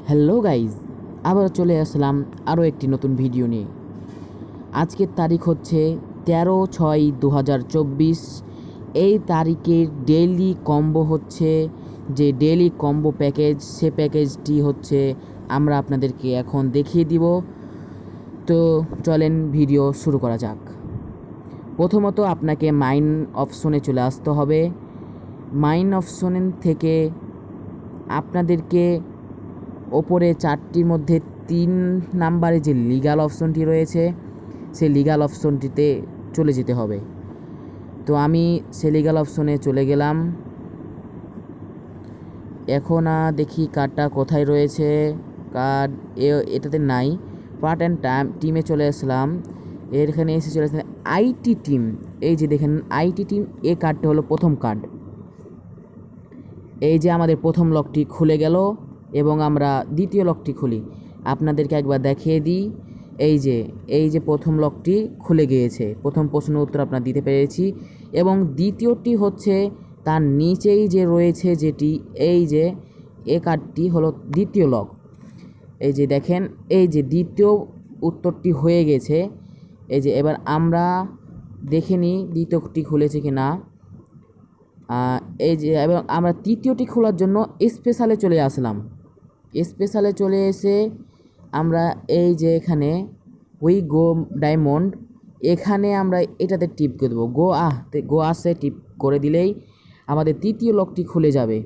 Hello guys, আবার চলে আসলাম আরও একটি নতুন ভিডিও নিয়ে। আজকের তারিখ হচ্ছে 13/6/2024। এই তারিখের ডেইলি কম্বো হচ্ছে যে ডেইলি কম্বো প্যাকেজ, সে প্যাকেজটি হচ্ছে আমরা আপনাদেরকে এখন দেখিয়ে দিব। তো চলেন ভিডিও শুরু করা যাক। প্রথমত আপনাকে মাইন অপশনে চলে আসতে হবে। মাইন অপশন থেকে আপনাদেরকে ওপরে চারটির মধ্যে 3 নাম্বারে যে লিগ্যাল অপশনটি রয়েছে সেই লিগ্যাল অপশনটিতে চলে যেতে হবে। তো আমি সে লিগ্যাল অপশনে চলে গেলাম। এখন দেখি কার্ডটা কোথায় রয়েছে। কার্ড এটাতে নাই। পার্ট অ্যান্ড টিমে চলে আসলাম। এখানে এসে চলে আসলাম আইটি টিম। এই যে দেখেন আইটি টিম, এই কার্ডটা হলো প্রথম কার্ড। এই যে আমাদের প্রথম লকটি খুলে গেল এবং আমরা দ্বিতীয় লকটি খুলি। আপনাদেরকে একবার দেখিয়ে দিই। এই যে প্রথম লকটি খুলে গিয়েছে, প্রথম প্রশ্ন উত্তর আপনারা দিতে পেরেছি। এবং দ্বিতীয়টি হচ্ছে তার নিচেই যে রয়েছে যেটি, এই যে এ কার্ডটি হলো দ্বিতীয় লক। এই যে দেখেন, এই যে দ্বিতীয় উত্তরটি হয়ে গেছে। এই যে এবার আমরা দেখে নিই দ্বিতীয়টি খুলেছে কি না। এই যে এবং আমরা তৃতীয়টি খোলার জন্য স্পেশালে চলে আসলাম। স্পেশালে চলে এসে আমরা এই যে এখানে উই গো ডায়মন্ড, এখানে আমরা এটাতে টিপ করে দেবো। গো আসে টিপ করে দিলেই আমাদের তৃতীয় লকটি খুলে যাবে।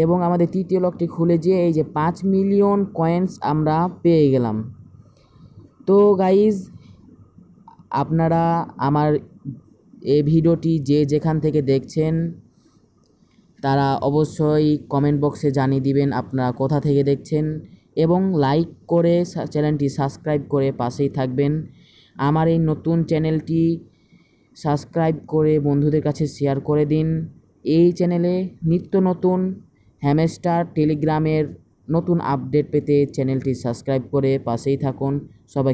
এবং আমাদের তৃতীয় লকটি খুলে যেয়ে এই যে 5 মিলিয়ন কয়েন্স আমরা পেয়ে গেলাম। তো গাইজ, আপনারা আমার এই ভিডিওটি যে যেখান থেকে দেখছেন তারা অবশ্যই কমেন্ট বক্সে জানিয়ে দিবেন আপনারা কোথা থেকে দেখছেন, এবং লাইক করে চ্যানেলটি সাবস্ক্রাইব করে পাশেই থাকবেন। আমার এই নতুন চ্যানেলটি সাবস্ক্রাইব করে বন্ধুদের কাছে শেয়ার করে দিন। এই চ্যানেলে নিত্য নতুন হ্যামস্টার টেলিগ্রামের নতুন আপডেট পেতে চ্যানেলটি সাবস্ক্রাইব করে পাশেই থাকুন। সবাই